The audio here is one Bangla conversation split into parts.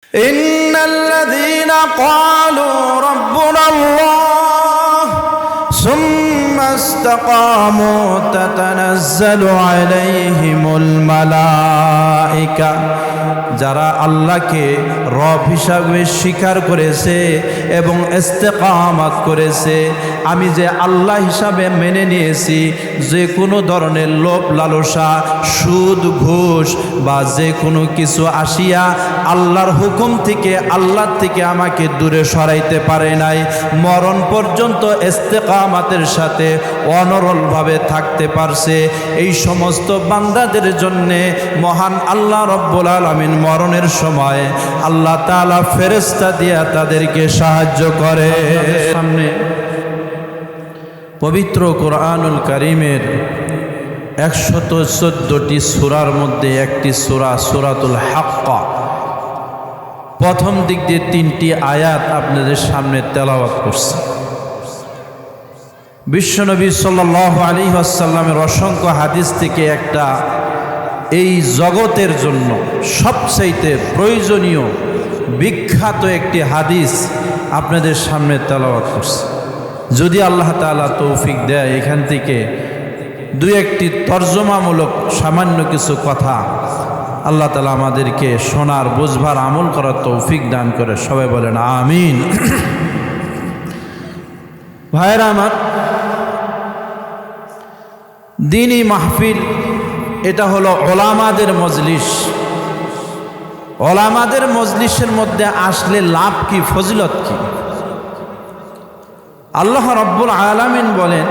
إن الذين قالوا ربنا الله ثم استقاموا تتنزل عليهم الملائكة যারা আল্লাহকে রব হিসাবে স্বীকার করেছে এবং ইস্তেকামাত করেছে, আমি যে আল্লাহ হিসাবে মেনে নিয়েছি, যে কোনো ধরনের লোভ লালসা, সুদ ঘুষ বা যে কোনো কিছু আসিয়া আল্লাহর হুকুম থেকে, আল্লাহর থেকে আমাকে দূরে সরাইতে পারে নাই, মরণ পর্যন্ত ইস্তেকামাতের সাথে অনড়লভাবে থাকতে পারছে, এই সমস্ত বান্দাদের জন্যে মহান আল্লাহ রব্বুল আলামিন মরণের সময় আল্লাহ তাআলা ফেরেশতা দিয়া তাদেরকে সাহায্য করে। সামনে পবিত্র কোরআনুল কারীমের 114টি সূরার মধ্যে একটি সূরা সূরাতুল হাক্কা, প্রথম দিক দিয়ে 3টি আয়াত আপনাদের সামনে তেলাওয়াত করছি। বিশ্বনবী সাল্লাল্লাহু আলাইহি ওয়াসাল্লামের অসংখ্য হাদিস থেকে একটা এই জগতের জন্য সবচাইতে প্রয়োজনীয় বিখ্যাত একটি হাদিস আপনাদের সামনে তেলাওয়াত করছি। যদি আল্লাহ তাআলা তৌফিক দেয়, এখান থেকে দুই একটি তর্জমামূলক সামান্য কিছু কথা আল্লাহ তাআলা আমাদেরকে শোনার, বুঝবার, আমল করার তৌফিক দান করে। সবাই বলেন আমিন। ভাইরা আমার, দ্বীনি মাহফিল এটা হলো ওলামাদের মজলিস। ওলামাদের মজলিসের মধ্যে আসলে লাভ কি, ফজিলত কি? আল্লাহ রাব্বুল আলামিন বলেন,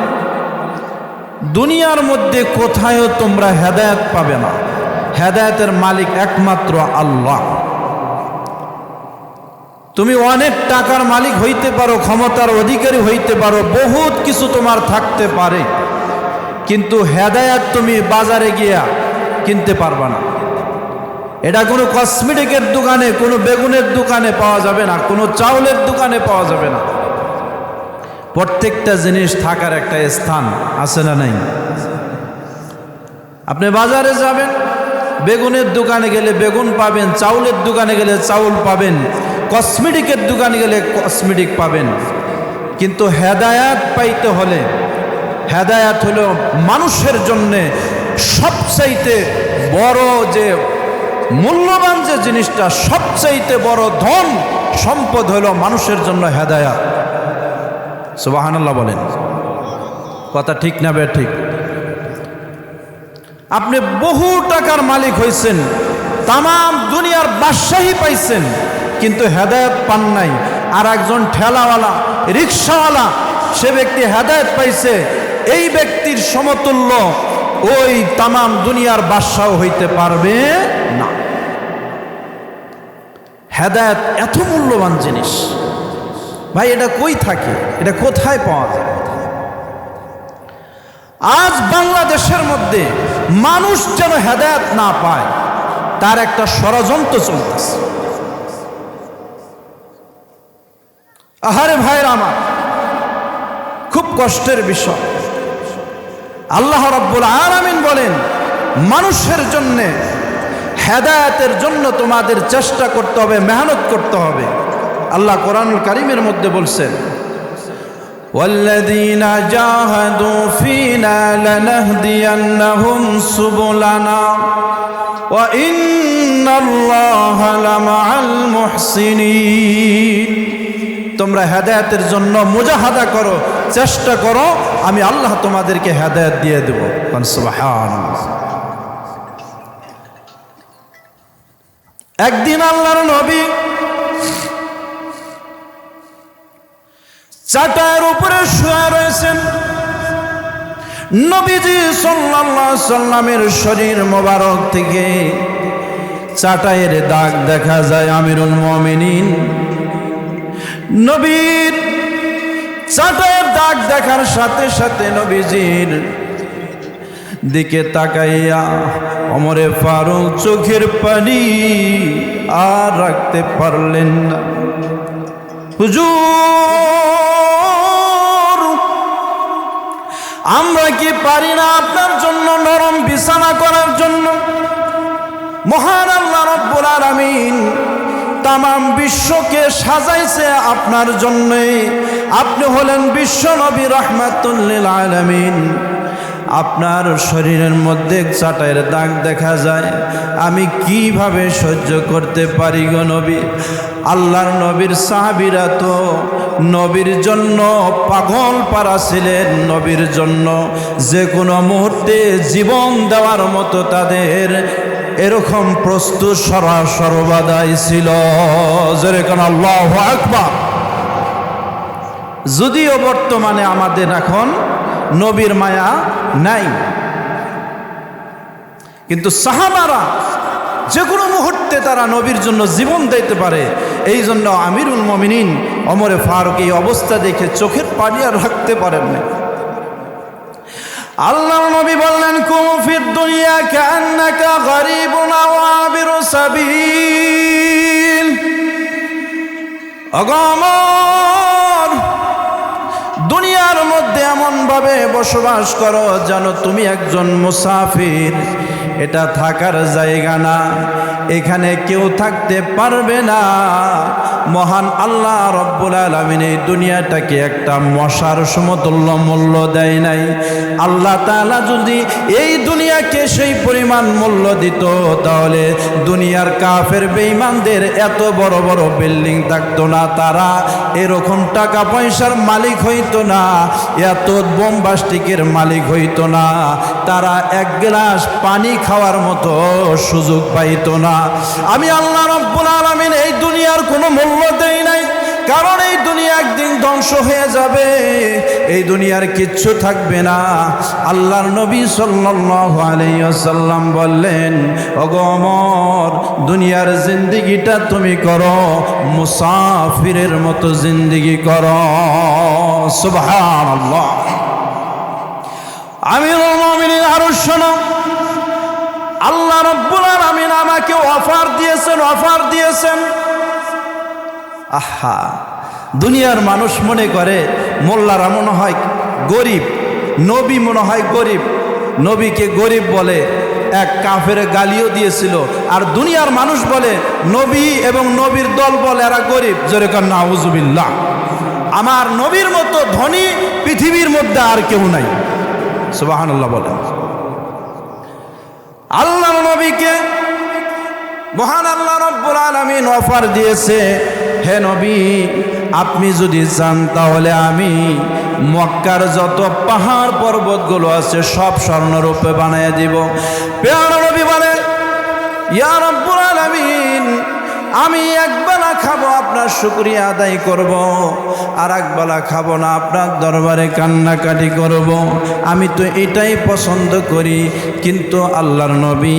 দুনিয়ার মধ্যে কোথায়ও তোমরা হেদায়েত পাবে না, হেদায়েতের মালিক একমাত্র আল্লাহ। তুমি অনেক টাকার মালিক হইতে পারো, ক্ষমতার অধিকারী হইতে পারো, বহুত কিছু তোমার থাকতে পারে, কিন্তু হেদায়েত তুমি বাজারে গিয়া কিনতে পারবা না। এটা কোনো কসমেটিকের দোকানে, কোনো বেগুনের দোকানে পাওয়া যাবে না, কোনো চাউলের দোকানে পাওয়া যাবে না। প্রত্যেকটা জিনিস থাকার একটা স্থান আছে না নাই? আপনি বাজারে যাবেন, বেগুনের দোকানে গেলে বেগুন পাবেন, চাউলের দোকানে গেলে চাউল পাবেন, কসমেটিকের দোকানে গেলে কসমেটিক পাবেন। কিন্তু হেদায়েত পাইতে হলে, হেদায়েত হলো মানুষের জন্যে সবচাইতে বড় যে মূল্যবান যে জিনিসটা, সবচাইতে বড় ধন সম্পদ হলো মানুষের জন্য হেদায়েত। সুবহানাল্লাহ বলেন। কথা ঠিক না বে ঠিক? আপনি বহু টাকার মালিক হইছেন, তামাম দুনিয়ার বাদশাহী পাইছেন, কিন্তু হেদায়েত পান নাই। আর একজন ঠেলাওয়ালা, রিক্সাওয়ালা, সে ব্যক্তি হেদায়েত পাইছে, এই ব্যক্তির সমতুল্য ওই তামাম দুনিয়ার বাদশাহ হইতে পারবে না। হেদায়েত এত মূল্যবান জিনিস ভাই, এটা কই থাকে, এটা কোথায় পাওয়া যায়? আজ বাংলাদেশের মধ্যে মানুষ যেন হেদায়েত না পায়, তার একটা ষড়যন্ত্র চলতেছে। আহারে ভাইরা আমার, খুব কষ্টের বিষয়। আল্লাহ রাব্বুল আলামিন বলেন, মানুষের জন্যে হেদায়েতের জন্য তোমাদের চেষ্টা করতে হবে, মেহনত করতে হবে। আল্লাহ কোরআনুল কারীমের মধ্যে বলছেন, ওয়াল্লাযীনা জাহাদু ফীনা লানাহদিয়ান্নাহুম সুবুলানা ওয়া ইন্নাল্লাহা লামাআল মুহসিনিন। তোমরা হেদায়েতের জন্য মুজাহাদা করো, চেষ্টা করো, আমি আল্লাহ তোমাদেরকে হেদায়েত দিয়ে দেব। সুবহানাল্লাহ। একদিন আল্লাহর নবী চাটাইয়ের উপরে শুয়ে রয়েছেন। নবীজি সাল্লাল্লাহু আলাইহি সাল্লামের শরীর মোবারক থেকে চাটাইয়ের দাগ দেখা যায়। আমিরুল মুমিনিন নবীর চাটাইয়ের দাগ দেখার সাথে সাথে নবীজির দিকে তাকাইয়া ওমরে ফারুক চোখের পানি আর রাখতে পারলেন না। হুজুর, আমরা কি পারি না আপনার জন্য নরম বিছানা করার জন্য? মহান আল্লাহ রাব্বুল আলামিন তামাম বিশ্বকে সাজাইছে আপনার জন্যে। আপনি হলেন বিশ্ব নবী রাহমাতুল লিল আলামিন। আপনার শরীরের মধ্যে চাটাইয়ের দাগ দেখা যায়, আমি কিভাবে সহ্য করতে পারি গো নবী? আল্লাহর নবীর সাহাবীরা তো নবীর জন্য পাগল পারা ছিলেন, নবীর জন্য যে কোনো মুহূর্তে জীবন দেওয়ার মতো তাদের এরকম প্রস্তুত সর্বদাই ছিল। যেরকম আল্লাহু আকবার। যদিও বর্তমানে আমাদের এখন নবীর মায়া নাই, কিন্তু সাহাবারা যে কোনো মুহূর্তে তারা নবীর জন্য জীবন দিতে পারে। এই জন্য আমিরুল মুমিনিন ওমর ফারুক এই অবস্থা দেখে চোখের পানি আর রাখতে পারেন না। আল্লাহর নবী বললেন, কুম ফিদ দুনিয়া কান্নাকা গরীবুন আও আবিরু সাবিল। অগমর, দুনিয়ার মধ্যে এমন ভাবে বসবাস করো যেন তুমি একজন মুসাফির। এটা থাকার জায়গা না, এখানে কেউ থাকতে পারবে না। মহান আল্লাহ রব্বুল আলামিন এই দুনিয়াটাকে একটা মশার সমতুল্য মূল্য দেয় নাই। আল্লাহ তাআলা যদি এই দুনিয়াকে সেই পরিমাণ মূল্য দিত, তাহলে দুনিয়ার কাফের বেঈমানদের এত বড় বড় বিল্ডিং থাকতো না, তারা এরকম টাকা পয়সার মালিক হইতো না, এত বোমবাস্টিকের মালিক হইতো না, তারা এক গ্লাস পানি খাওয়ার মতো সুযোগ পাইতো না। আমি আল্লাহ রব্বুল আলামিন এই দুনিয়ার কোনো মূল্য দেই নাই, কারণ এই দুনিয়া একদিন ধ্বংস হয়ে যাবে, এই দুনিয়ার কিচ্ছু থাকবে না। আল্লাহর নবী সাল্লাল্লাহু আলাইহি ওয়াসাল্লাম বললেন, ওগো ওমর, দুনিয়ার জিন্দেগিটা তুমি করো মুসাফিরের মতো জিন্দেগি করো। সুবহানাল্লাহ। আমিরুল মুমিনিন আরো শোনো, আল্লাহ রব্বুল আলামিন আমাকে অফার দিয়েছেন। আহা, দুনিয়ার মানুষ মনে করে মোল্লারা মনে হয় গরিব, নবী মনে হয় গরিব, নবীকে গরিব বলে। এক কাফের গালিও দিয়েছিল। আর দুনিয়ার মানুষ বলে নবী এবং নবীর দল বলে এরা গরিব। যেরকম নাউজুবিল্লাহ। আমার নবীর মতো ধনী পৃথিবীর মধ্যে আর কেউ নাই। সুবহানাল্লাহ বলেন। আল্লাহর নবীকে মহান আল্লাহ রব্বুল আলামিন অফার দিয়েছে, হে নবী, আপনি যদি চান তাহলে আমি মক্কার যত পাহাড় পর্বতগুলো আছে সব স্বর্ণরূপে বানিয়ে দিব। প্রিয় নবী বলেন, ইয়া রব্বুল আলামিন, আমি একবেলা খাবো আপনার শুকরিয়া আদায় করব, আর একবেলা খাবো না আপনার দরবারে কান্নাকাটি করব। আমি তো এটাই পছন্দ করি। কিন্তু আল্লাহর নবী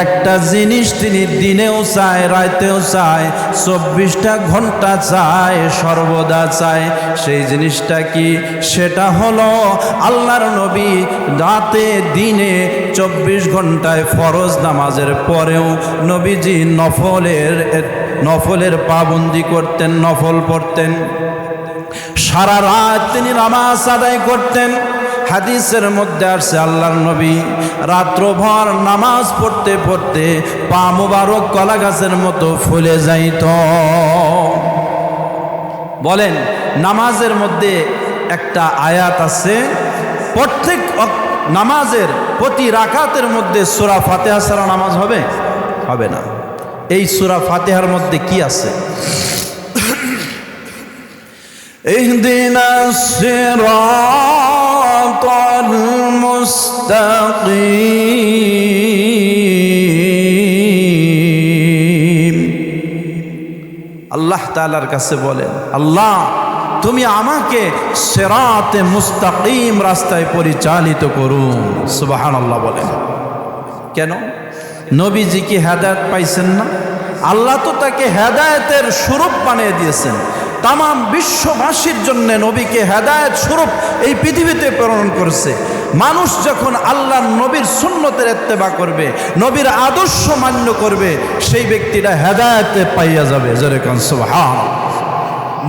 একটা জিনিস তিনি দিনেও চায়, রাতেও চায়, 24টা ঘন্টা চায়, সর্বদা চায়। সেই জিনিসটা কি? সেটা হলো আল্লাহর নবী রাতে দিনে 24 ঘন্টায় ফরজ নামাজের পরেও নবীজি নফলের পাবন্দি করতেন, নফল পড়তেন। সারা রাত তিনি নামাজ আদায় করতেন। হাদিসের মধ্যে আসছে আল্লাহর নবী রাত্রভর নামাজ পড়তে পড়তে পা মুবারক কলা গাছের মতো ফুলে যাইত। বলেন, নামাজের মধ্যে একটা আয়াত আছে, প্রত্যেক নামাজের প্রতি রাকাতের মধ্যে সূরা ফাতিহা ছাড়া নামাজ হবে না। এই সূরা ফাতিহার মধ্যে কি আছে? ইহদিনাস সিরাতাল মুস্তাকিম। আল্লাহ তাআলার কাছে বলেন, আল্লাহ তুমি আমাকে সিরাতে মুস্তাকিম রাস্তায় পরিচালিত করুন। সুবহানাল্লাহ বলেন। কেন? নবীজি কি হেদায়েত পাইছেন না? আল্লাহ তো তাকে হেদায়েতের স্বরূপ বানিয়ে দিয়েছেন। তাম বিশ্ববাসীর জন্য নবীকে হেদায়েত স্বরূপ এই পৃথিবীতে প্রেরণ করেছে। মানুষ যখন আল্লাহর নবীর সুন্নতের ইত্তেবা করবে, নবীর আদর্শ মান্য করবে, সেই ব্যক্তিটা হেদায়েতে পাইয়া যাবে। যেরকম সুবহানাল্লাহ।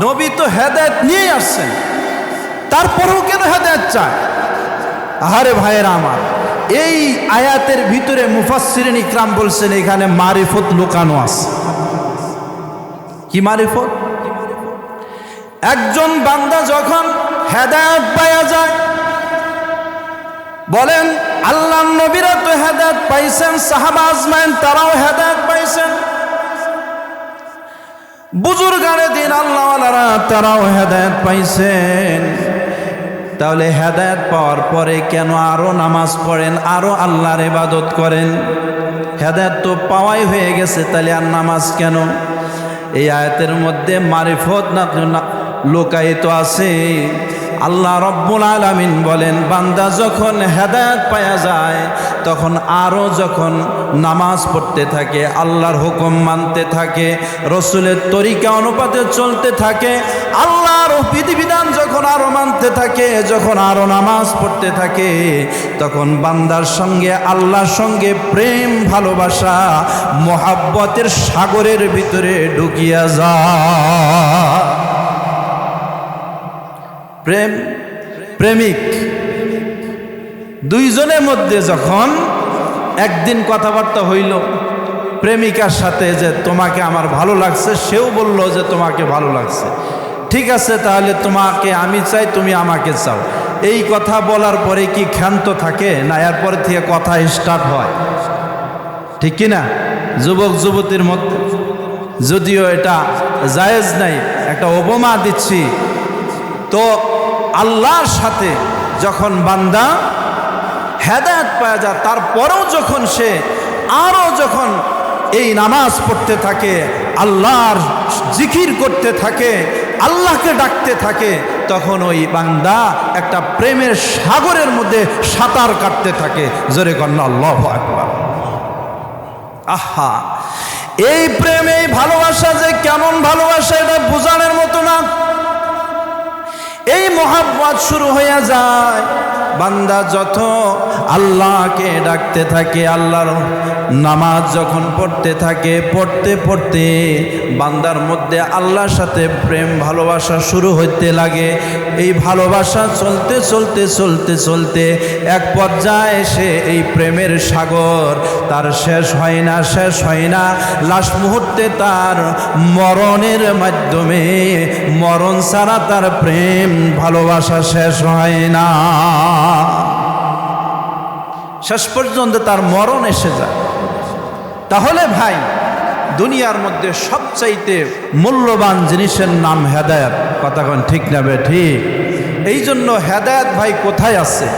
নবী তো হেদায়েত নিয়ে আসছেন, তারপরেও কেন হেদায়েত চায়? আহারে ভাইয়েরা আমার, এই আয়াতের ভিতরে মুফাসসিরিন ইকরাম বলছেন এখানে মারিফত লুকানো আছে। কি মারিফত? একজন বান্দা যখন হেদায়েত পাওয়া যায়, বলেন আল্লাহর নবীরা তো হেদায়েত পাইছেন, সাহাবা আজমাইন তারাও হেদায়েত পাইছেন, বুজুর্গানে দিন আল্লাহওয়ালারা তারাও হেদায়েত পাইছেন। তাহলে হেদায়েত পাওয়ার পরে কেন আরো নামাজ পড়েন, আরো আল্লাহর ইবাদত করেন? হেদায়েত তো পাওয়াই হয়ে গেছে, তাহলে আর নামাজ কেন? এই আয়াতের মধ্যে মারিফত না লুকায়িত আছে। আল্লাহ রব্বুল আলামিন বলেন, বান্দা যখন হেদায়েত পাওয়া যায় তখন আরও যখন নামাজ পড়তে থাকে, আল্লাহর হুকুম মানতে থাকে, রসুলের তরিকা অনুপাতে চলতে থাকে, আল্লাহর বিধিবিধান যখন আরও মানতে থাকে, যখন আরও নামাজ পড়তে থাকে, তখন বান্দার সঙ্গে আল্লাহর সঙ্গে প্রেম ভালোবাসা মোহাব্বতের সাগরের ভিতরে ঢুকিয়া যায়। প্রেম, প্রেমিক দুইজনের মধ্যে যখন একদিন কথাবার্তা হইল প্রেমিকার সাথে যে তোমাকে আমার ভালো লাগছে, সেও বলল যে তোমাকে ভালো লাগছে, ঠিক আছে তাহলে তোমাকে আমি চাই, তুমি আমাকে চাও। এই কথা বলার পরে কি ক্ষান্ত থাকে না এরপর থেকে কথা স্টার্ট হয়? ঠিক কিনা? যুবক যুবতীর মধ্যে, যদিও এটা জায়েজ নাই, একটা উপমা দিচ্ছি, তো আল্লাহর সাথে যখন বান্দা হেদায়েত পাওয়া যায়, তারপরেও যখন সে আরও যখন এই নামাজ পড়তে থাকে, আল্লাহর জিকির করতে থাকে, আল্লাহকে ডাকতে থাকে, তখন ওই বান্দা একটা প্রেমের সাগরের মধ্যে সাঁতার কাটতে থাকে। জোরে কন্যা আল্লাহু আকবার। আহা, এই প্রেম, এই ভালোবাসা যে কেমন ভালোবাসা এটা বোঝানোর মতো না। এই মোহাব্বত শুরু হয়ে যায় বান্দা যত আল্লাহকে ডাকতে থাকে, আল্লাহর নামাজ যখন পড়তে থাকে, পড়তে পড়তে বান্দার মধ্যে আল্লাহর সাথে প্রেম ভালোবাসা শুরু হইতে লাগে। এই ভালোবাসা চলতে চলতে চলতে চলতে এক পর্যায়ে এসে এই প্রেমের সাগর তার শেষ হয় না, শেষ হয় না, লাস্ট মুহূর্তে তার মরণের মাধ্যমে, মরণ ছাড়া তার প্রেম ভালোবাসা শেষ হয় না। শেষ পর্যন্ত তার মরণ এসে যায়। তাহলে ভাই, দুনিয়ার মধ্যে সবচাইতে মূল্যবান জিনিসের নাম হেদায়েত। কথা কোন ঠিক না বে ঠিক? এই জন্য হেদায়েত ভাই কোথায় আছে?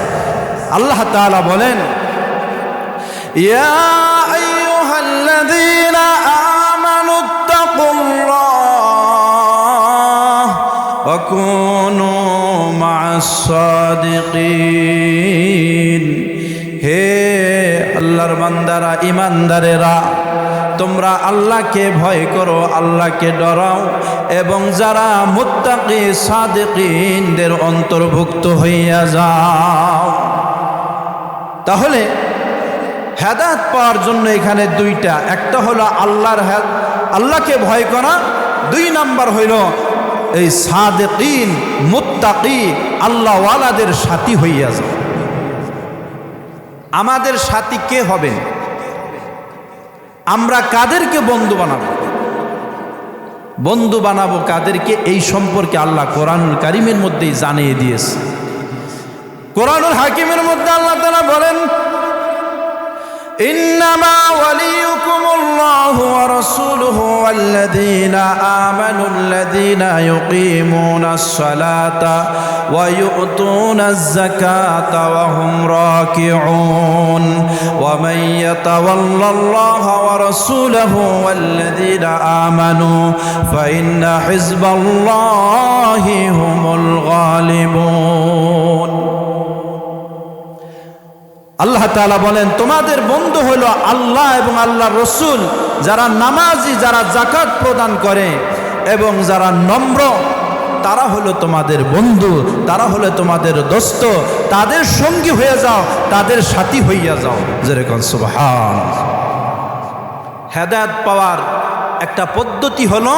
আল্লাহ তাআলা বলেন, ইয়া আইয়ুহাল্লাযীনা আমানুত্তাকুল্লাহ ওয়া কুনু মা'আস সাদিকিন। হে আল্লাহর বান্দারা, ইমানদারেরা, তোমরা আল্লাহকে ভয় করো, আল্লাহকে ডরাও, এবং যারা মুত্তাকি সাদিকিনদের অন্তর্ভুক্ত হইয়া যাও। তাহলে হেদায়েত পাওয়ার জন্য এখানে দুইটা, একটা হলো আল্লাহকে ভয় করা, দুই নাম্বার হইল এই সাদিকিন মুত্তাকি আল্লাহওয়ালাদের সাথী হইয়া যাও। আমাদের সাথী কে হবে? আমরা কাদেরকে বন্ধু বানাবো? বন্ধু বানাবো কাদেরকে? এই সম্পর্কে আল্লাহ কোরআনুল কারীমের মধ্যেই জানিয়ে দিয়েছে। কোরআনুল হাকিমের মধ্যে আল্লাহ তাআলা বলেন, ইন্নামা ওয়ালিয়ুকুমুল্লাহু ওয়া রাসূলুহু ওয়াল্লাযীনা আমানুল্লাযীনা ইউকিমুনাস সালাতা ওয়া ইউতুনাজ যাকাতা ওয়া হুম রাকিউন ওয়া মান ইয়াতাওয়াল্লাল্লাহা ওয়া রাসূলুহু ওয়াল্লাযীনা আমানু ফাইন্না হিজবাল্লাহি হুমুল গালিবুন। আল্লাহ তাআলা বলেন, তোমাদের বন্ধু হলো আল্লাহ এবং আল্লাহর রসুল, যারা নামাজি, যারা যাকাত প্রদান করে এবং যারা নম্র, তারা হলো তোমাদের বন্ধু, তারা হলো তোমাদের দোস্ত। তাদের সঙ্গী হয়ে যাও, তাদের সাথী হইয়া যাও। যেরকম সুবহানাল্লাহ। হেদায়েত পাওয়ার একটা পদ্ধতি হলো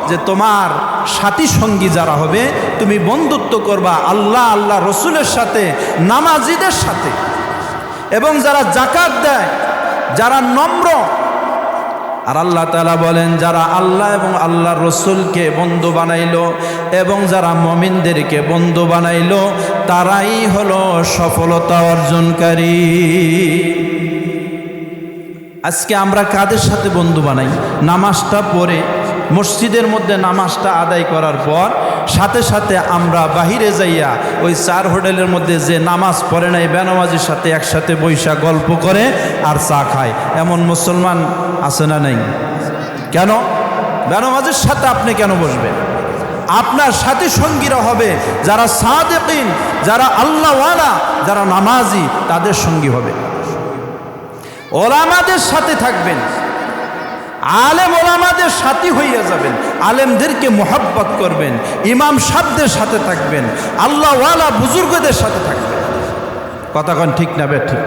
যে তোমার সাথী সঙ্গী যারা হবে, তুমি বন্ধুত্ব করবা আল্লাহ, আল্লাহ রসুলের সাথে, নামাজিদের সাথে, এবং যারা যাকাত দেয়, যারা নম্র, আর আল্লাহ তাআলা বলেন, যারা আল্লাহ এবং আল্লাহর রসুলকে বন্ধু বানাইলো এবং যারা মুমিনদেরকে বন্ধু বানাইলো তারাই হলো সফলতা অর্জনকারী। আজকে আমরা কাদের সাথে বন্ধু বানাই? নামাজটা পড়ে মসজিদের মধ্যে নামাজটা আদায় করার পর সাথে সাথে আমরা বাহিরে যাইয়া ওই চার হোটেলের মধ্যে যে নামাজ পড়ে নাই বেনামাজির সাথে একসাথে বৈশা গল্প করে আর চা খায়। এমন মুসলমান আছে না নাই? কেন বেনামাজির সাথে আপনি কেন বসবেন? আপনার সাথী সঙ্গীরা হবে যারা সাদিকিন, যারা আল্লাহওয়ালা, যারা নামাজি, তাদের সঙ্গী হবে। ওলামাদের সাথে থাকবেন, আলেম ওলামাদের সাথী হইয়া যাবেন, আলেমদেরকে মোহাব্বত করবেন, ইমাম সাহেবদের সাথে থাকবেন, আল্লাহওয়ালা বুজুর্গদের সাথে থাকবেন। কথা কন ঠিক না ঠিক?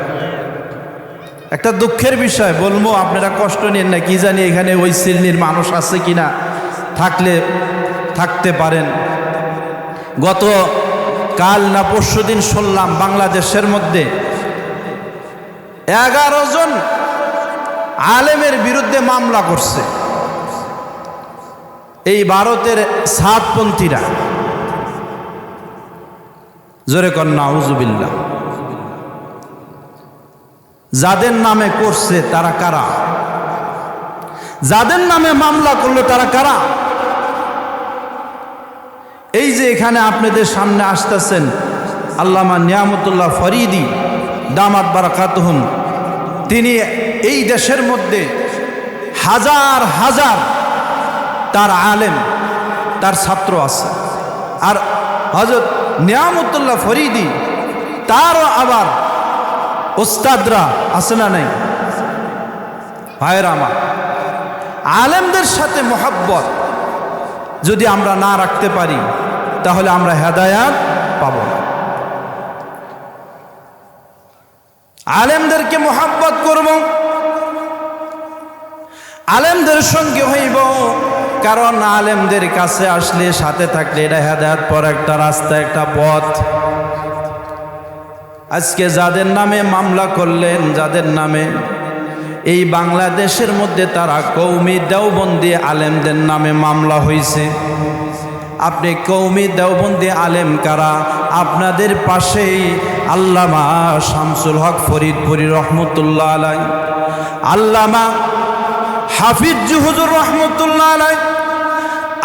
একটা দুঃখের বিষয় বলবো, আপনারা কষ্ট নিন না, কি জানি এখানে ওই শ্রেণীর মানুষ আছে কিনা, থাকলে থাকতে পারেন। গত কাল না পরশু দিন শুনলাম বাংলাদেশের মধ্যে 11 জন আলেমের বিরুদ্ধে মামলা করছে এই ভারতের সাতপন্থীরা। জোরে কর নাউজুবিল্লাহ। যাদের নামে করছে তারা কারা? যাদের নামে মামলা করলো তারা কারা? এই যে এখানে আপনাদের সামনে আসতেছেন আল্লামা নিয়ামতুল্লাহ ফরিদি দামাত বারাকাতুহুম, তিনি এই দেশের মধ্যে হাজার হাজার তার আলেম, তার ছাত্র আছে। আর হযরত নিয়ামতুল্লাহ ফরিদি তারও আবার ওস্তাদরা আছে না নাই? ভাইরা আমার, আলেমদের সাথে মোহাব্বত যদি আমরা না রাখতে পারি তাহলে আমরা হেদায়াত পাব না। আলেমদেরকে মোহাব্বত করব, আলেমদের সঙ্গে হইব, কারণ আলেমদের কাছে আসলে সাথে থাকলে এটা হেদায়াত পর একটা রাস্তা, একটা পথ। আজকে যাদের নামে মামলা করলেন, যাদের নামে এই বাংলাদেশের মধ্যে তারা কওমি দেওবন্দি আলেমদের নামে মামলা হয়েছে। আপনি কওমি দেওবন্দি আলেম কারা? আপনাদের পাশেই আল্লামা শামসুল হক ফরিদপুরি রহমতুল্লাহ আলাই, আল্লামা হাফিজ হুজুর রহমতুল্লাহ আলাই,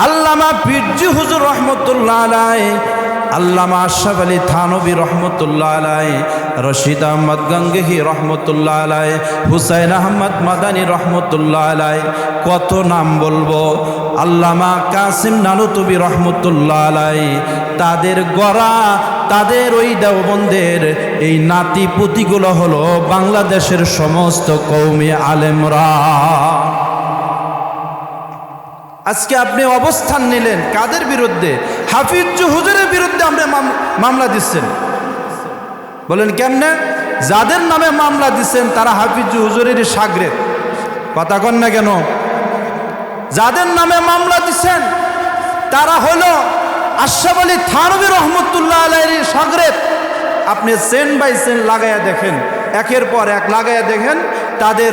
আল্লামা পীরজি হুজুর রহমতুল্লাহ আলাই, আল্লামা আশরাফ আলী থানবী রহমতুল্লাহ আলাই, রশিদ আহমদ গঙ্গেহি রহমতুল্লাহ আলাই, হুসাইন আহমদ মাদানী রহমতুল্লাহ আলাই, কত নাম বলবো, আল্লামা কাসিম নানুতুবি রহমতুল্লাহ আলাই। তাদের গড়া, তাদের ওই দেওবন্দের এই নাতি পুতিগুলো হলো বাংলাদেশের সমস্ত কওমি আলেমরা। আজকে আপনি অবস্থান নিলেন কাদের বিরুদ্ধে? হাফিজ হুজুরের বিরুদ্ধে আপনি মামলা দিচ্ছেন। বলেন কেমনে? যাদের নামে মামলা দিচ্ছেন তারা হাফিজ হুজুরের শাগরেদ। কথা কন না কেন? যাদের নামে মামলা দিচ্ছেন তারা হলো আশরাফ আলী থানবী রহমতুল্লাহ আলাইহির শাগরেদ। আপনি চেন বাই চেন লাগাইয়া দেখেন, একের পর এক লাগাইয়া দেখেন, তাদের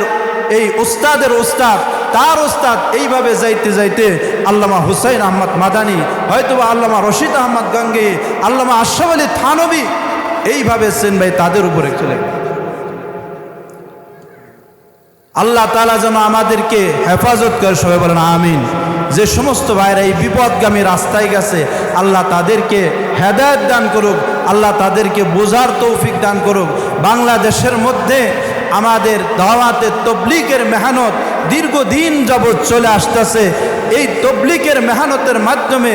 এই উস্তাদের উস্তাদ, তার উস্তাদ, এইভাবে যাইতে যাইতে আল্লামা হুসাইন আহমদ মাদানী, হয়তোবা আল্লামা রশিদ আহমদ গঙ্গে, আল্লামা আশরাফ আলী থানবী, এইভাবে চেন ভাই তাদের উপরে চলে। আল্লাহ তাআলা যেন আমাদেরকে হেফাজত করে, সবাই বলেন আমিন। যে সমস্ত ভাইরা এই বিপদগামী রাস্তায় গেছে, আল্লাহ তাদেরকে হেদায়েত দান করুক, আল্লাহ তাদেরকে বোঝার তৌফিক দান করুক। বাংলাদেশের মধ্যে আমাদের দাওয়াতে তবলিগের মেহনত দীর্ঘদিন যাবৎ চলে আসতেছে। এই তবলিগের মেহনতের মাধ্যমে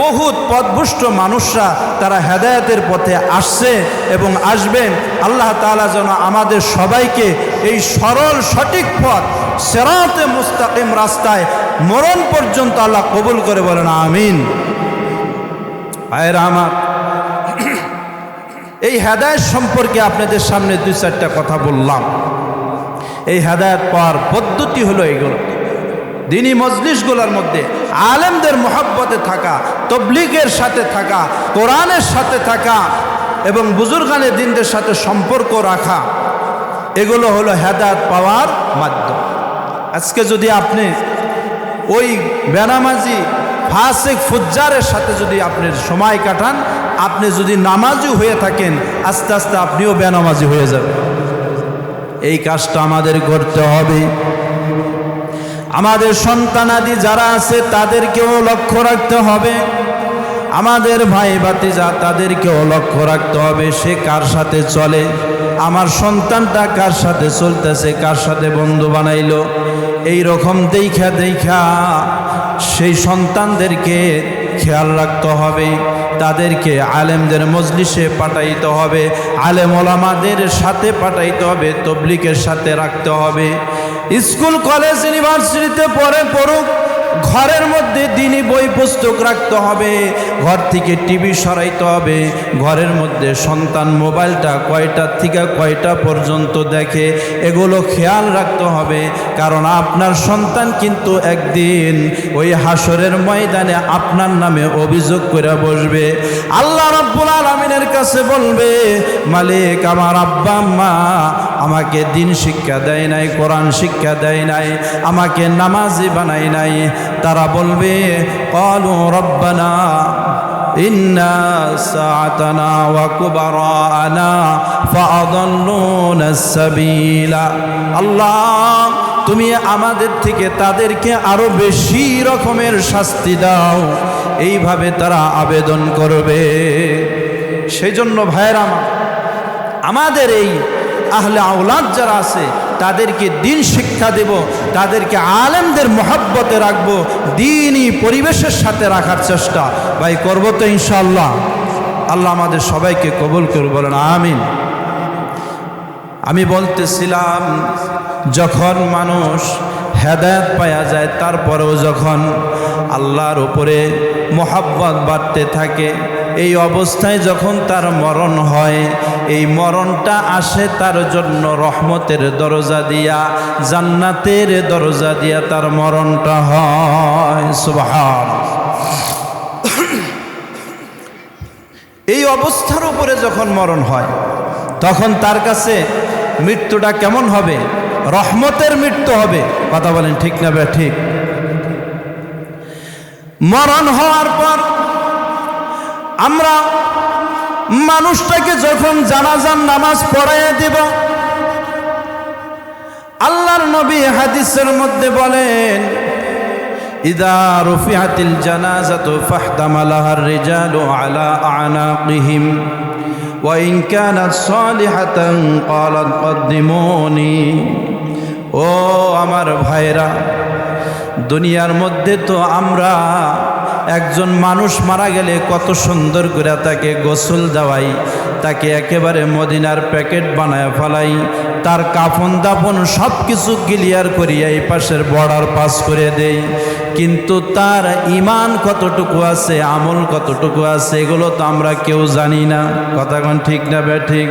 বহুত পথভ্রষ্ট মানুষরা তারা হেদায়েতের পথে আসছে এবং আসবেন। আল্লাহ তাআলা যেন আমাদের সবাইকে এই সরল সঠিক পথ সিরাতে মুস্তাকিম রাস্তায় মরণ পর্যন্ত আল্লাহ কবুল করে, বলেন আমিন। ভাইরা আমার, এই হেদায়েত সম্পর্কে আপনাদের সামনে 2-4টা কথা বললাম। এই হেদায়েত পাওয়ার পদ্ধতি হলো এগুলো। দিনী মজলিসগুলোর মধ্যে আলেমদের মোহাব্বতে থাকা, তবলিগের সাথে থাকা, কোরআনের সাথে থাকা এবং বুজুর্গানে দিনদের সাথে সম্পর্ক রাখা, এগুলো হলো হেদায়েত পাওয়ার মাধ্যম। আজকে যদি আপনি ওই বেনামাজি ফাসিক ফুজ্জারের সাথে যদি আপনি সময় কাটান, আপনি যদি নামাজি হয়ে থাকেন, আস্তে আস্তে আপনিও বেনামাজি হয়ে যাবেন। এই কাজটা আমাদের করতে হবে। আমাদের সন্তানাদি যারা আছে তাদেরকেও লক্ষ্য রাখতে হবে, আমাদের ভাই ভাতিজা তাদেরকেও লক্ষ্য রাখতে হবে, সে কার সাথে চলে, আমার সন্তানটা কার সাথে চলতেছে, কার সাথে বন্ধু বানাইলো। এই রকম দেখা দেখা সেই সন্তানদেরকে খেয়াল রাখতে হবে, তাদেরকে আলেমদের মজলিসে পাঠাইতে হবে, আলেম ওলামাদের সাথে পাঠাইতে হবে, তবলিগের সাথে রাখতে হবে। স্কুল কলেজ ইউনিভার্সিটিতে পড়ুক, ঘরের মধ্যে দিনই বই পুস্তক রাখতে হবে, ঘর থেকে টিভি সরাইতে হবে, ঘরের মধ্যে সন্তান মোবাইলটা কয়টা থেকে কয়টা পর্যন্ত দেখে এগুলো খেয়াল রাখতে হবে। কারণ আপনার সন্তান কিন্তু একদিন ওই হাসরের ময়দানে আপনার নামে অভিযোগ করে বসবে। আল্লাহ রাব্বুল আলামিনের কাছে বলবে, মালিক আমার আব্বা আম্মা আমাকে দিন শিক্ষা দেয় নাই, কোরআন শিক্ষা দেয় নাই, আমাকে নামাজি বানায় নাই। তারা বলবে, ক্বালু রব্বানা ইন্না সাআতানা ওয়া কুবারানা ফাআদাল্লুনা সাবিলা। আল্লাহ তুমি আমাদের থেকে তাদেরকে আরো বেশি রকমের শাস্তি দাও। এইভাবে তারা আবেদন করবে। সেই জন্য ভাইয়েরা আমাদের এই আহলে আওলাদ যারা আছে তাদেরকে দিন শিক্ষা দেব, তাদেরকে আলেমদের মহব্বতে রাখবো, দিনই পরিবেশের সাথে রাখার চেষ্টা ভাই করবো তো ইনশাআল্লাহ। আল্লাহ আমাদের সবাইকে কবুল করে বলেন আমিন। আমি বলতেছিলাম, যখন মানুষ হেদায়েত পাওয়া যায়, তারপরেও যখন আল্লাহর উপরে মহব্বত বাড়তে থাকে, এই অবস্থায় যখন তার মরণ হয়, এই মরণটা আসে তার জন্য রহমতের দরজা দিয়া, জান্নাতের দরজা দিয়া তার মরণটা হয়। সুবহানাল্লাহ। এই অবস্থার উপরে যখন মরণ হয়, তখন তার কাছে মৃত্যুটা কেমন হবে? রহমতের মৃত্যু হবে। কথা বলেন ঠিক না বে ঠিক? মরণ হওয়ার পর আমরা মানুষটাকে যখন জানাজার নামাজ পড়াইয়া দিব, আল্লাহর নবী হাদিসের মধ্যে বলেন, ইদা রুফিআতিল জানাজাতু ফাহতামালাহার রিজালু আলা আনাকিহিম ওয়া ইন কানাত সালিহাতান ক্বালাত কদ্দিমুনি। ও আমার ভাইরা, দুনিয়ার মধ্যে তো আমরা একজন মানুষ মারা গেলে কত সুন্দর করে তাকে গোসল দেওয়াই, তাকে একেবারে মদিনার প্যাকেট বানায় ফেলাই, তার কাফন দাফন সব কিছু ক্লিয়ার করিয়া এই পাশের বর্ডার পাস করে দেই। কিন্তু তার ঈমান কতটুকু আছে, আমল কতটুকু আছে, এগুলো তো আমরা কেউ জানি না। কথা কোন ঠিক না বে ঠিক?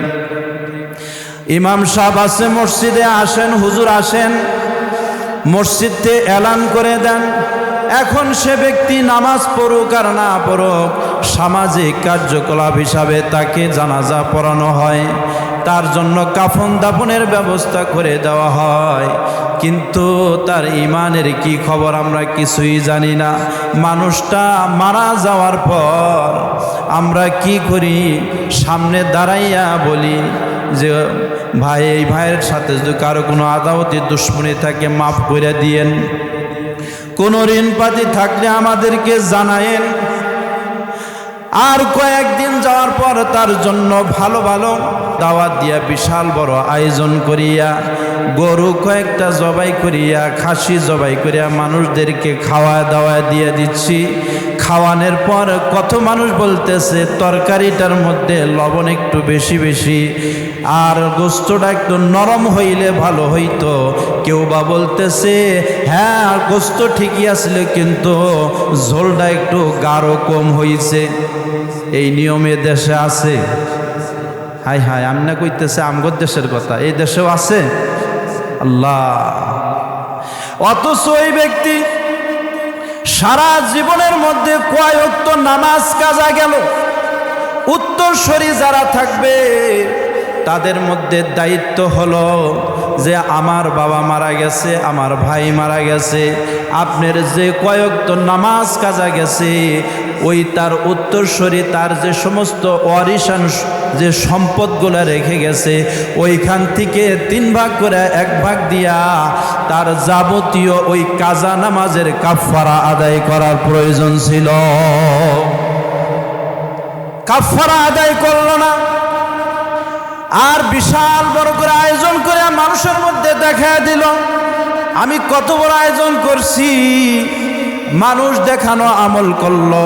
ইমাম সাহেব আছে মসজিদে, আসেন হুজুর আসেন, মসজিদে এলান করে দেন। এখন সে ব্যক্তি নামাজ পড়ুক আর না পড়ুক, সামাজিক কার্যকলাপ হিসাবে তাকে জানাজা পড়ানো হয়, তার জন্য কাফন দাফনের ব্যবস্থা করে দেওয়া হয়। কিন্তু তার ঈমানের কি খবর আমরা কিছুই জানি না। মানুষটা মারা যাওয়ার পর আমরা কি করি? সামনে দাঁড়াইয়া বলি যে ভাই, এই ভাইয়ের সাথে যদি কারো কোনো আদাওয়াতি দুশ্মনী থাকে মাফ করে দিয়েন, কোনো ঋণপাতি থাকলে আমাদেরকে জানায়েন। আর কয়েকদিন যাওয়ার পর তার জন্য ভালো ভালো দাওয়াত দিয়া, বিশাল বড় আয়োজন করিয়া, গরু কয়েকটা জবাই করিয়া, খাসি জবাই করিয়া মানুষদেরকে খাওয়া দাওয়া দিয়ে দিচ্ছি। খাওয়ানোর পর কত মানুষ বলতেছে তরকারিটার মধ্যে লবণ একটু বেশি বেশি, আর গোস্তটা একটু নরম হইলে ভালো হইতো। কেউ বা বলতেছে হ্যাঁ গোস্ত ঠিকই আসলে কিন্তু ঝোলটা একটু গাঢ় কম হইছে। এই নিয়মে দেশে আছে? হাই হাই, আমি না কইতেছে আমগর দেশের কথা, এই দেশেও আছে। আল্লাহ। অথচ এই ব্যক্তি সারা জীবনের মধ্যে কয় ওয়াক্ত নামাজ কাজা গেল। উত্তরসূরি যারা থাকবে তাদের মধ্যে দায়িত্ব হলো যে আমার বাবা মারা গেছে, আমার ভাই মারা গেছে, আপনার যে কয়েকত নামাজ কাজা গেছে ওই তার উত্তরসূরি তার যে সমস্ত ওয়ারিসান যে সম্পদগুলো রেখে গেছে ওইখান থেকে 3 ভাগ করে 1 ভাগ দিয়া তার যাবতীয় ওই কাজা নামাজের কাফারা আদায় করার প্রয়োজন ছিল। কাফারা আদায় করলো না, আর বিশাল বড় করে আয়োজন করে মানুষের মধ্যে দেখা দিল আমি কত বড় আয়োজন করছি। মানুষ দেখানো আমল করলো।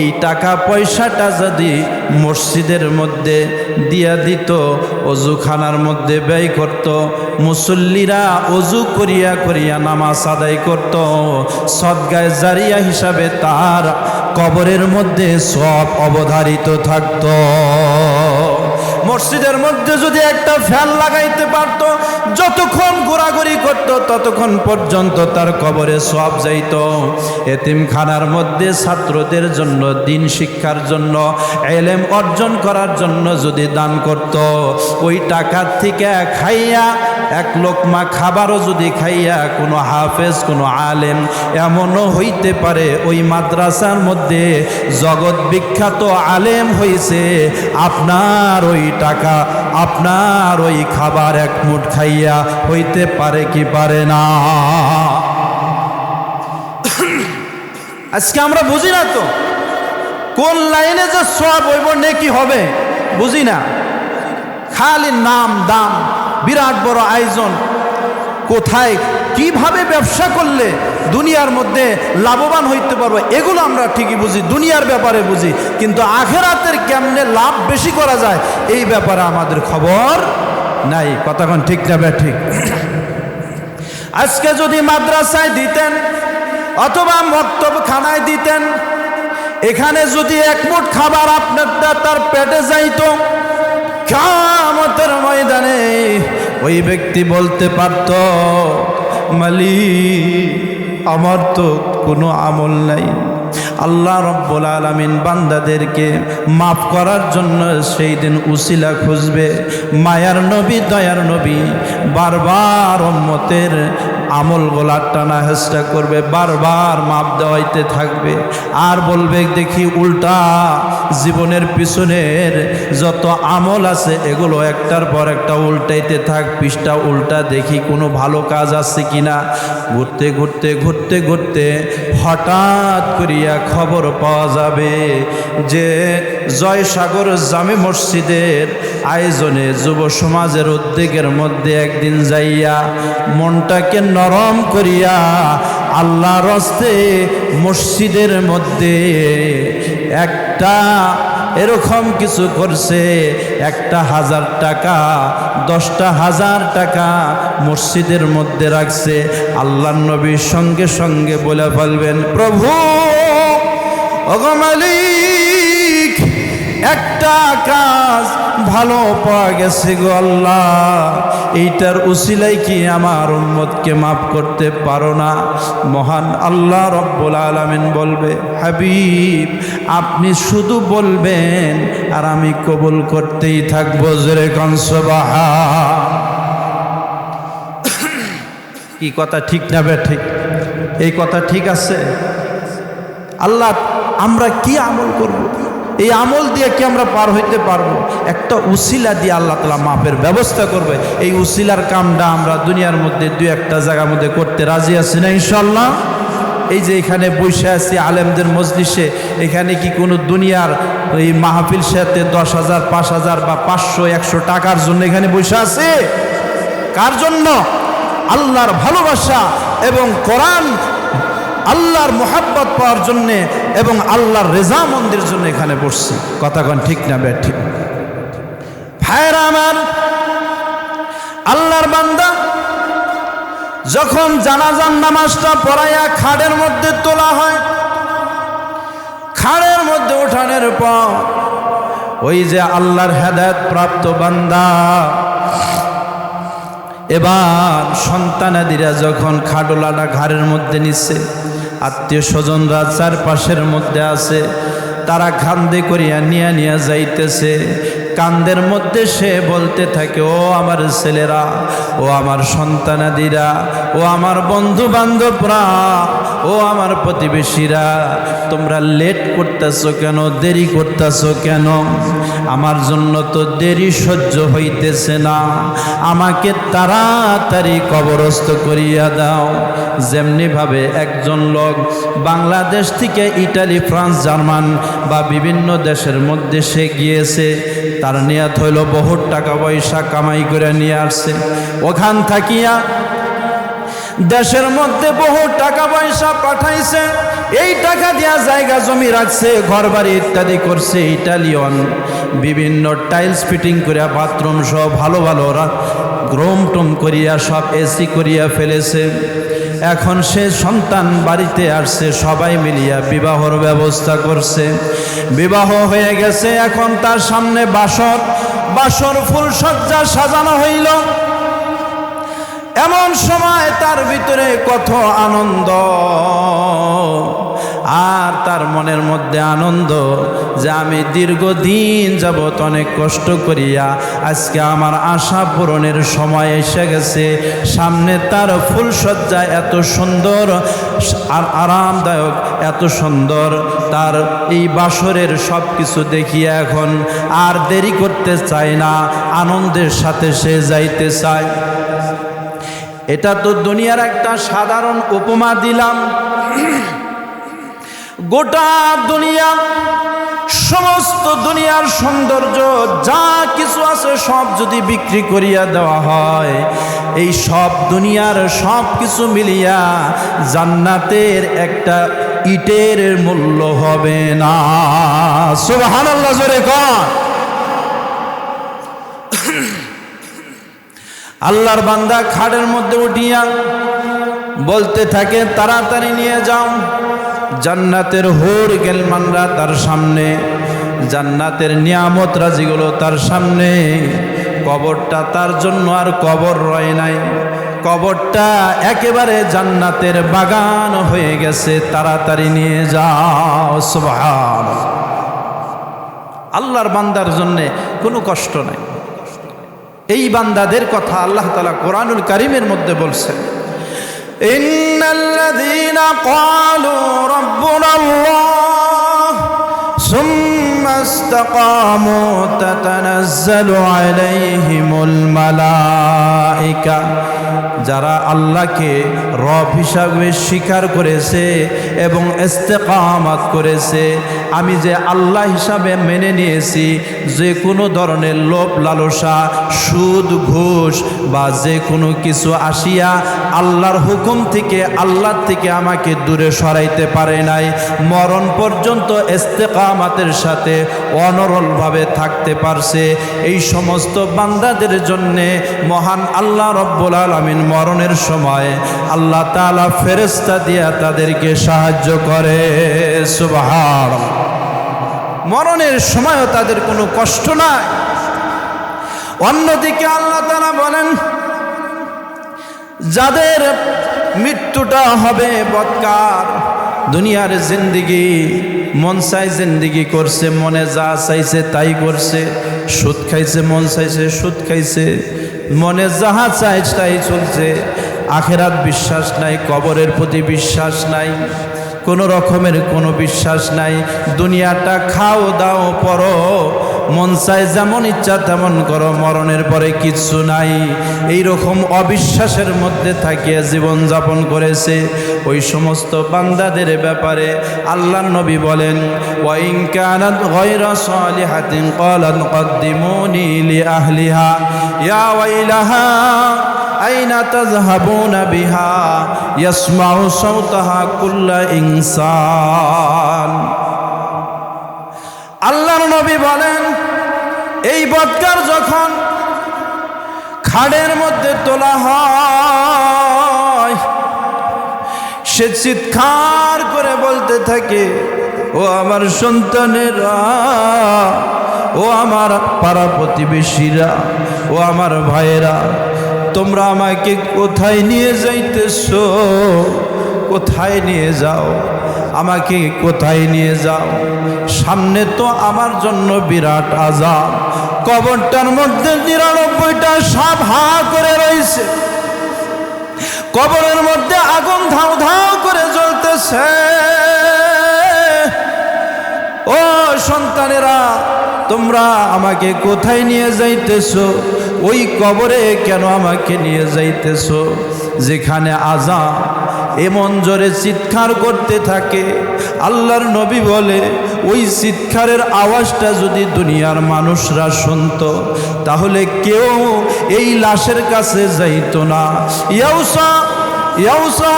এই টাকা পয়সাটা যদি মসজিদের মধ্যে দিয়া দিত, অজুখানার মধ্যে ব্যয় করত, মুসল্লিরা অজু করিয়া করিয়া নামাজ আদায় করত, সদগায়ে জারিয়া হিসাবে তার কবরের মধ্যে সব অবধারিত থাকত। মসজিদের মধ্যে যদি একটা ফ্যান লাগাইতে পারত, যতক্ষণ ঘোরাঘুরি করত ততক্ষণ পর্যন্ত তার কবরে সওয়াব যাইত। এতিমখানার মধ্যে ছাত্রদের জন্য, দিন শিক্ষার জন্য, ইলম অর্জন করার জন্য যদি দান করত, ওই টাকার থেকে খাইয়া 1 লোকমা খাবারও যদি খাইয়া কোনো হাফেজ, কোনো আলেম, এমনও হইতে পারে ওই মাদ্রাসার মধ্যে জগৎ বিখ্যাত আলেম হয়েছে, আপনার ওই টাকা, আপনার ওই খাবার 1 মুঠ খাইয়া হইতে পারে কি পারে না? আজকে আমরা বুঝি না তো কোন লাইনে যে সওয়াব হইব, নেকি হবে, বুঝি না। খালি নাম দাম, বিরাট বড় আয়োজন, কোথায় কিভাবে ব্যবসা করলে দুনিয়ার মধ্যে লাভবান হইতে পারবো, এগুলো আমরা ঠিকই বুঝি, দুনিয়ার ব্যাপারে বুঝি, কিন্তু আখেরাতের কেমনে লাভ বেশি করা যায় এই ব্যাপারে আমাদের খবর নাই। কতক্ষণ ঠিক না ঠিক? আজকে যদি মাদ্রাসায় দিতেন অথবা মক্তবখানায় দিতেন, এখানে যদি 1 মুঠ খাবার আপনারটা তার পেটে যাইত, কিয়ামতের ময়দানে ওই ব্যক্তি বলতে পারত, মালিক আমার তো কোনো আমল নাই। আল্লাহ রব্বুল আলামিন বান্দাদেরকে মাফ করার জন্য সেই দিন উসিলা খুঁজবে। মায়ার নবী, দয়ার নবী বারবার উম্মতের আমলগুলা টানা হেঁচড়া করবে, বারবার মাপ দেওয়াইতে থাকবে, আর বলবে দেখি উল্টা জীবনের পিছনের যত আমল আছে এগুলো একটার পর একটা উল্টাইতে থাক, পৃষ্ঠা উল্টা, দেখি কোনো ভালো কাজ আছে কিনা। ঘুরতে ঘুরতে ঘুরতে ঘুরতে হঠাৎ করিয়া খবর পাওয়া যাবে যে জয়সাগর জামে মসজিদের আয়োজনে যুব সমাজের উদ্যোগের মধ্যে একদিন যাইয়া মনটাকে নরম করিয়া আল্লাহর রাস্তে মসজিদের মধ্যে একটা এরকম কিছু করছে, 1,000 টাকা, 10,000 টাকা মসজিদের মধ্যে রাখছে। আল্লাহর নবীর সঙ্গে সঙ্গে বলে ফেলবেন, প্রভু ওগো মালিক, একটা কাজ ভালো পাওয়া গেছে গো আল্লাহ, এইটার উসিলায় কি আমার উম্মতকে মাফ করতে পারো না? মহান আল্লাহ রব্বুল আলামিন বলবে, হাবিব আপনি শুধু বলবেন আর আমি কবুল করতেই থাকবো। জোরে কোন সুবহান। কি কথা ঠিক না বে ঠিক? এই কথা ঠিক আছে? আল্লাহ, আমরা কি আমল করব? এই আমল দিয়ে কি আমরা পার হইতে পারবো? একটা উসিলা দিয়ে আল্লাহ তাআলা মাপের ব্যবস্থা করবে। এই উসিলার কামটা আমরা দুনিয়ার মধ্যে 2-1টা জায়গার মধ্যে করতে রাজি আছি না ইনশাআল্লাহ? এই যে এখানে বসে আছি আলেমদের মজলিসে, এখানে কি কোনো দুনিয়ার এই মাহফিল সাথে 10,000, 5,000 বা 500-100 টাকার জন্য এখানে বসে আছে? কার জন্য? আল্লাহর ভালোবাসা এবং কোরআন, আল্লাহর মোহাব্বত পাওয়ার জন্যে এবং আল্লাহর রেজামন্দির জন্য এখানে বসছি। কথা কোন ঠিক না বে ঠিক? ভাইরা আমার, আল্লাহর বান্দা যখন জানাজার নামাজটা পড়াইয়া খাড়ের মধ্যে তোলা হয়, খাড়ের মধ্যে ওঠানোর পর ওই যে আল্লাহর হেদায়েত প্রাপ্ত বান্দা, এবার সন্তানাদিরা যখন খাডোলাটা ঘাড়ের মধ্যে নিচ্ছে, আত্মীয় স্বজনরা চারপাশের মধ্যে আছে, তারা খান্দে করিয়া নিয়া যাইতেছে। কান্দের মধ্যে সে বলতে থাকে, ও আমার ছেলেরা, ও আমার সন্তানাদিরা, ও আমার বন্ধু বান্ধবরা, ও আমার প্রতিবেশীরা, তোমরা লেট করতেছো কেন, দেরি করতেছো কেন? আমার জন্য তো দেরি সহ্য হইতেছে না, আমাকে তাড়াতাড়ি কবরস্থ করিয়া দাও। যেমনিভাবে একজন লোক বাংলাদেশ থেকে ইটালি, ফ্রান্স, জার্মান বা বিভিন্ন দেশের মধ্যে সে গিয়েছে, তার নিয়ত হইল বহুত টাকা পয়সা কামাই করে নিয়ে আসছে। ওখান থাকিয়া দেশের মধ্যে বহু টাকা পয়সা পাঠাইছে, এই টাকা দিয়া জায়গা জমি রাখছে, ঘরবাড়ি ইত্যাদি করছে, ইটালিয়ান বিভিন্ন টাইলস ফিটিং করিয়া, বাথরুম সহ ভালো ভালো গ্রোম টুম করিয়া সব এসি করিয়া ফেলেছে। এখন সে সন্তান বাড়িতে আসছে, সবাই মিলিয়া বিবাহর ব্যবস্থা করছে। বিবাহ হয়ে গেছে, এখন তার সামনে বাসর ফুলসজ্জা সাজানো হইল। এমন সময় তার ভিতরে কত আনন্দ, আর তার মনের মধ্যে আনন্দ যে আমি দীর্ঘদিন যাবত অনেক কষ্ট করিয়া আজকে আমার আশা পূরণের সময় এসে গেছে। সামনে তার ফুলসজ্জা এত সুন্দর আর আরামদায়ক, এত সুন্দর তার এই বাসরের সব কিছু দেখিয়া এখন আর দেরি করতে চায় না, আনন্দের সাথে সে যাইতে চায়। এটা তো দুনিয়ার একটা সাধারণ উপমা দিলাম। গোটা দুনিয়া, সমস্ত দুনিয়ার সৌন্দর্য যা কিছু আছে সব যদি বিক্রি করিয়া দেওয়া হয়, এই সব দুনিয়ার সব কিছু মিলিয়া জান্নাতের একটা ইটের মূল্য হবে না। সুবহানাল্লাহ, জোরে কর। আল্লাহর বান্দা খাটের মধ্যে উঠিয়া বলতে থাকে, তাড়াতাড়ি নিয়ে যাও। জান্নাতের হুর গেলমানরা তার সামনে, জান্নাতের নিয়ামত রাজিগুলো তার সামনে। কবরটা তার জন্য আর কবর রয় নাই, কবরটা একেবারে জান্নাতের বাগান হয়ে গেছে। তাড়াতাড়ি নিয়ে যাও। সুবহানাল্লাহ। আল্লাহর বান্দার জন্যে কোনো কষ্ট নাই। এই বান্দাদের কথা আল্লাহ তাআলা কোরআনুল কারীমের মধ্যে বলছেন, ইন্নাল্লাযীনা ক্বালু রাব্বুনাল্লাহ সুম্মা ইসতাকামু তাতানাজ্জালু আলাইহিমুল মালায়েকা, যারা আল্লাহকে রব হিসাবে স্বীকার করেছে এবং ইস্তেকামাত করেছে, আমি যে আল্লাহ হিসাবে মেনে নিয়েছি, যে কোনো ধরনের লোভ লালসা, সুদ ঘুষ বা যে কোনো কিছু আসিয়া আল্লাহর হুকুম থেকে, আল্লাহর থেকে আমাকে দূরে সরাইতে পারে নাই, মরণ পর্যন্ত ইস্তেকামাতের সাথে অনড়লভাবে থাকতে পারছে, এই সমস্ত বান্দাদের জন্যে মহান আল্লাহ রব্বুল আলামিন মরণের সময় আল্লাহ তাআলা ফেরেশতা দিয়া তাদেরকে সাহায্য করে। সুবহানাল্লাহ। মরণের সময়ও তাদের কোনো কষ্ট নাই। অন্যদিকে আল্লাহ তাআলা বলেন, যাদের মৃত্যুটা হবে বদকার, দুনিয়ার জিন্দেগি মন চাই জিন্দেগি করছে, মনে যা চাইছে তাই করছে, সুদ খাইছে, মন চাইছে সুদ খাইছে, মনে যাহা চাই তাই চলছে, আখেরাত বিশ্বাস নাই, কবরের প্রতি বিশ্বাস নাই, কোনো রকমের কোনো বিশ্বাস নাই, দুনিয়াটা খাও দাও পরো, মন চায় যেমন ইচ্ছা তেমন করো, মরণের পরে কিচ্ছু নাই, এই রকম অবিশ্বাসের মধ্যে থাকিয়া জীবন যাপন করেছে, ওই সমস্ত বান্দাদের ব্যাপারে আল্লাহর নবী বলেন, ওয়া ইন কানাত গায়রা সালিহাতিন ক্বালাত কদ্দিমুনি লিআহলিহা ইয়া ওয়াইলাহা আইনা তাযহাবুনা বিহা ইয়াসমাউ সাওতাহা কুল্লা ইনসান। আল্লাহর নবী বলেন, এই বদকার যখন খাড়ের মধ্যে তোলা হয়, সে চিৎকার করে বলতে থাকে, ও আমার সন্তানেরা, ও আমার পাড়া প্রতিবেশীরা, ও আমার ভাইয়েরা, তোমরা আমাকে কোথায় নিয়ে যাইতেছো? কোথায় নিয়ে যাও? আমাকে কোথায় নিয়ে যাও? সামনে তো আমার জন্য বিরাট আযাব। কবরটার মধ্যে ৯৯টা সাপ হা করে রয়েছে, কবরের মধ্যে আগুন ধাউ ধাউ করে জ্বলতেছে। ও সন্তানেরা, তোমরা আমাকে কোথায় নিয়ে যাইতেছো? ওই কবরে কেন আমাকে নিয়ে যাইতেছো যেখানে আযাব এমন জোরে চিৎকার করতে থাকে? আল্লাহর নবী বলে, ওই চিৎকারের আওয়াজটা যদি দুনিয়ার মানুষরা শুনতো তাহলে কেউ এই লাশের কাছে যাইতো না। ইয়াউসা ইয়াউসা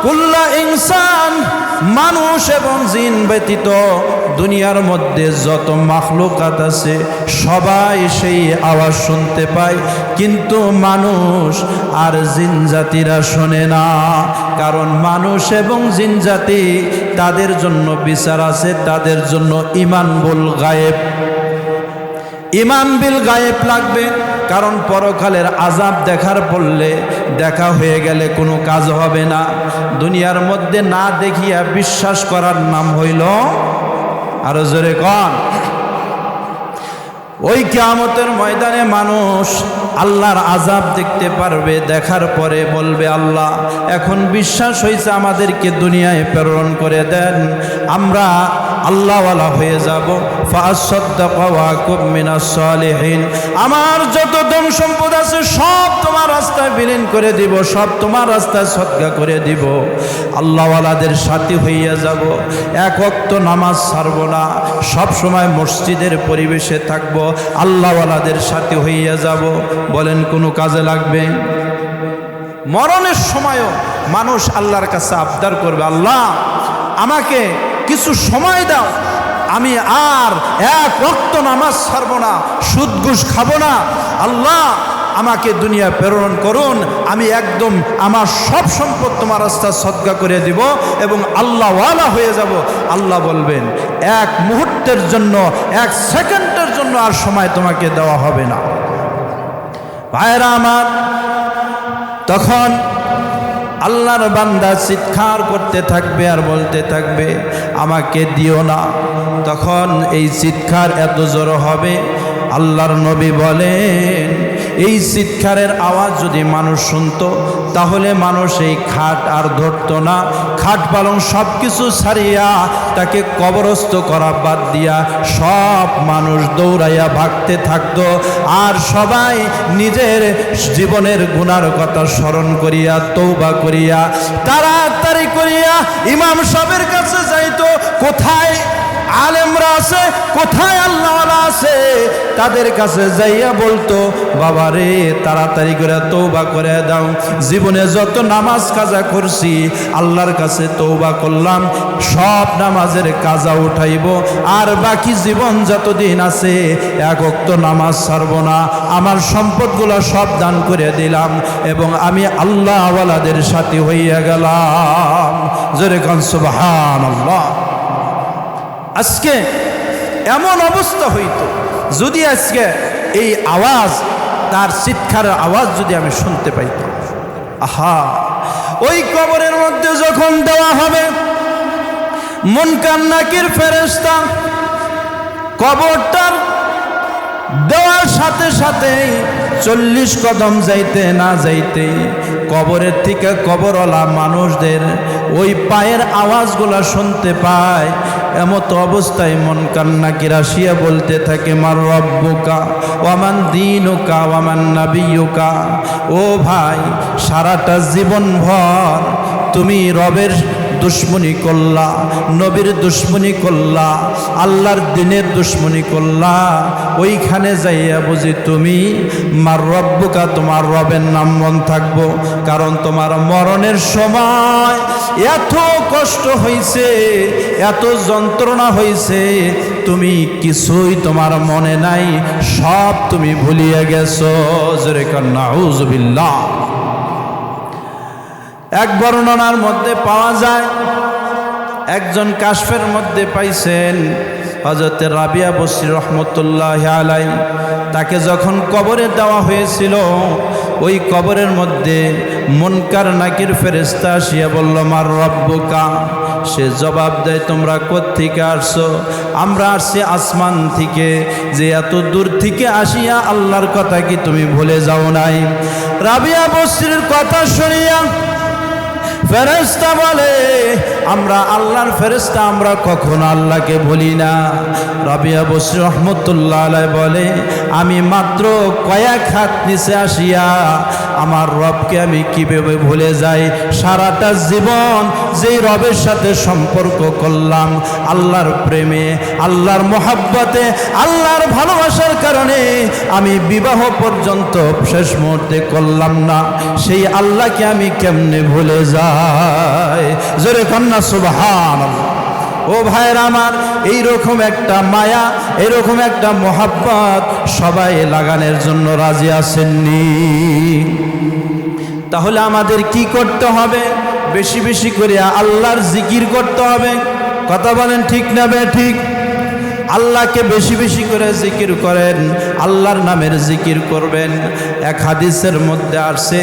কুল্লা ইনসান, মানুষ এবং জিন ব্যতীত দুনিয়ার মধ্যে যত মাখলুকাত আছে সবাই সেই আওয়াজ শুনতে পায়, কিন্তু মানুষ আর জিন জাতিরা শোনে না। কারণ মানুষ এবং জিন জাতি তাদের জন্য বিচার আছে, তাদের জন্য ঈমান বিল গায়েব, ঈমান বিল গায়েব লাগবে। কারণ পরকালের আযাব দেখার পড়লে দেখা হয়ে গেলে কোনো কাজ হবে না। দুনিয়ার মধ্যে না দেখিয়া বিশ্বাস করার নাম হইল, আরো জোরে কন, ওই কিয়ামতের ময়দানে মানুষ আল্লাহর আযাব দেখতে পারবে। দেখার পরে বলবে, আল্লাহ এখন বিশ্বাস হয়েছে, আমাদেরকে দুনিয়ায় প্রেরণ করে দেন, আমরা আল্লাহওয়ালা হয়ে যাব। ফাসাদ্দাকা ওয়া কুম মিনাস সালিহিন, আমার যত ধন সম্পদ আছে সব তোমার রাস্তায় বিলীন করে দিব, সব তোমার রাস্তায় সদকা করে দিব, আল্লাহওয়ালাদের সাথী হইয়া যাব। এক ওয়াক্ত নামাজ ছাড়ব না, সব সময় মসজিদের পরিবেশে থাকব, আল্লাহওয়ালাদের সাথী হইয়া যাব। বলেন কোনো কাজে লাগবে? মরণের সময়ও মানুষ আল্লাহর কাছে আবদার করবে, আল্লাহ আমাকে কিছু সময় দাও, আমি আর এক ওয়াক্ত নামাজ ছাড়ব না, সুদ ঘুষ খাবো না, আল্লাহ আমাকে দুনিয়া প্রেরণ করুন, আমি একদম আমার সব সম্পদ তোমার রাস্তা সদকা করে দিব এবং আল্লাহওয়ালা হয়ে যাব। আল্লাহ বলবেন, এক মুহূর্তের জন্য, এক সেকেন্ডের জন্য আর সময় তোমাকে দেওয়া হবে না। ভাইরা আমার, তখন আল্লাহর বান্দা চিৎকার করতে থাকবে আর বলতে থাকবে, আমাকে দিও না। তখন এই চিৎকার এত জোর হবে, আল্লাহর নবী বলেন, এই চিৎকারের আওয়াজ যদি মানুষ শুনতো তাহলে মানুষ এই খাট আর ধরতো না, খাট পালং সব কিছু ছাড়িয়া তাকে কবরস্থ করা বাদ দিয়া সব মানুষ দৌড়াইয়া ভাগতে থাকতো। আর সবাই নিজের জীবনের গুনার কথা স্মরণ করিয়া তওবা করিয়া তাড়াতাড়ি করিয়া ইমাম সাহেবের কাছে যাইতো, কোথায় আলেমরা আছে, কোথায় আল্লাহওয়ালা আছে, তাদের কাছে যাইয়া বলতো, বাবা রে তাড়াতাড়ি করে তওবা করে দাও, জীবনে যত নামাজ কাজা করছি আল্লাহর কাছে তওবা করলাম, সব নামাজের কাজা উঠাইব, আর বাকি জীবন যতদিন আছে এক ওয়াক্ত নামাজ ছাড়ব না, আমার সম্পদগুলো সব দান করে দিলাম এবং আমি আল্লাহওয়ালাদের সাথী হইয়া গেলাম। জোরে কান সুবহানাল্লাহ। আজকে এমন অবস্থা হইতো, যদি আজকে এই আওয়াজ, তার চিৎকারের আওয়াজ যদি আমি শুনতে পাইতাম। আহা, ওই কবরের মধ্যে যখন দেওয়া হবে, মুনকার নাকির ফেরেশতা কবরটার দেওয়ার সাথে সাথেই 40 কদম যাইতে না যাইতে কবরের থেকে কবরওয়ালা মানুষদের ওই পায়ের আওয়াজগুলা শুনতে পায়। এমত অবস্থায় মুনকার নাকির আসিয়া বলতে থাকে, মার রব্বুকা ওয়ামান দীনুকা ওয়ামান নাবিয়ুকা, ও ভাই সারাটা জীবন ভর তুমি রবের দুশ্মনী করলা, নবীর দুশ্মনী করলা, আল্লাহর দিনের দুশ্মনী করলা, ওইখানে যাইয়া বুঝি তুমি মার রব্বুকা, তোমার রবের নাম মন থাকবো। কারণ তোমার মরণের সময় এত কষ্ট হয়েছে, এত যন্ত্রণা হয়েছে, তুমি কিছুই তোমার মনে নাই, সব তুমি ভুলিয়ে গেছো। জোরে কান নাউযুবিল্লাহ। এক বর্ণনার মধ্যে পাওয়া যায়, একজন কাশফের মধ্যে পাইছেন হযরত রাবিয়া বসরি রহমতুল্লাহ আলাইহি, তাকে যখন কবরে দেওয়া হয়েছিল, ওই কবরের মধ্যে মুনকার নাকির ফেরেশতা আসিয়া বলল, মার রব্বুকা, সে জবাব দেয়, তোমরা কোত্থেকে আসছো? আমরা আসছি আসমান থেকে। যে এত দূর থেকে আসিয়া আল্লাহর কথা কি তুমি ভুলে যাও নাই? রাবিয়া বসরির কথা শুনিয়া ফেরেশতা বলে, আমরা আল্লাহর ফেরেশতা, আমরা কখনো আল্লাহকে ভুলি না। রাবিয়া বসরি রহমতুল্লাহ আলাইহি বলে, আমি মাত্র কয়েক হাত নিচে আসিয়া আমার রবকে আমি কিভাবে ভুলে যাই? সারাটা জীবন যেই রবের সাথে সম্পর্ক করলাম, আল্লাহর প্রেমে, আল্লাহর মোহাব্বতে, আল্লাহর ভালোবাসার কারণে আমি বিবাহ পর্যন্ত শেষ মুহূর্তে করলাম না, সেই আল্লাহকে আমি কেমনে ভুলে যাই? জোরে কন্যা সুবহানাল্লাহ। ও ভাইরা আমার, এইরকম একটা মায়া, এরকম একটা মোহাব্বত সবাই লাগানোর জন্য রাজি আছেননি? তাহলে আমাদের কি করতে হবে? বেশি বেশি করে আল্লাহর জিকির করতে হবে। কথা বলেন ঠিক না ঠিক? আল্লাহকে বেশি বেশি করে জিকির করেন, আল্লাহর নামের জিকির করবেন। এক হাদিসের মধ্যে আসছে,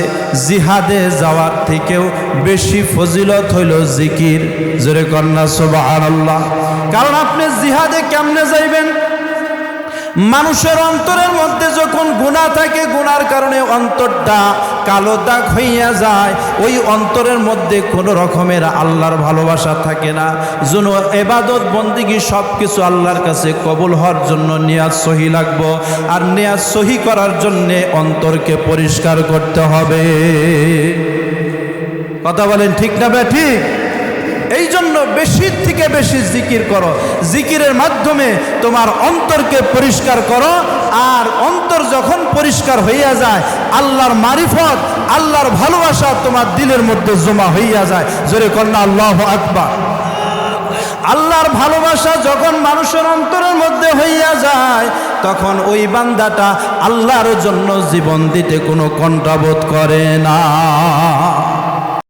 জিহাদে যাওয়ার থেকেও বেশি ফজিলত হইল জিকির। জোরে কন্যা সুবহানাল্লাহ। কারণ আপনি জিহাদে কেমনে যাইবেন? মানুষের অন্তরের মধ্যে যখন গুনাহ থাকে, গুনার কারণে অন্তরটা কালো দাগ হইয়া যায়, ওই অন্তরের মধ্যে কোনো রকমের আল্লাহর ভালোবাসা থাকে না। যেন ইবাদত বন্দেগী সব কিছু আল্লাহর কাছে কবুল হওয়ার জন্য নিয়াত সহি লাগবো, আর নিয়াত সহি করার জন্যে অন্তরকে পরিষ্কার করতে হবে। কথা বলেন ঠিক না ঠিক? এই জন্য বেশি থেকে বেশি জিকির করো। জিকিরের মাধ্যমে তোমার অন্তরকে পরিষ্কার করো, আর অন্তর যখন পরিষ্কার হইয়া যায়, আল্লাহর মারিফত, আল্লাহর ভালোবাসা তোমার দিলের মধ্যে জমা হইয়া যায়। জোরে কন্যা আল্লাহু আকবার। আল্লাহর ভালোবাসা যখন মানুষের অন্তরের মধ্যে হইয়া যায়, তখন ওই বান্দাটা আল্লাহর জন্য জীবন দিতে কোনো কণ্ঠাবোধ করে না।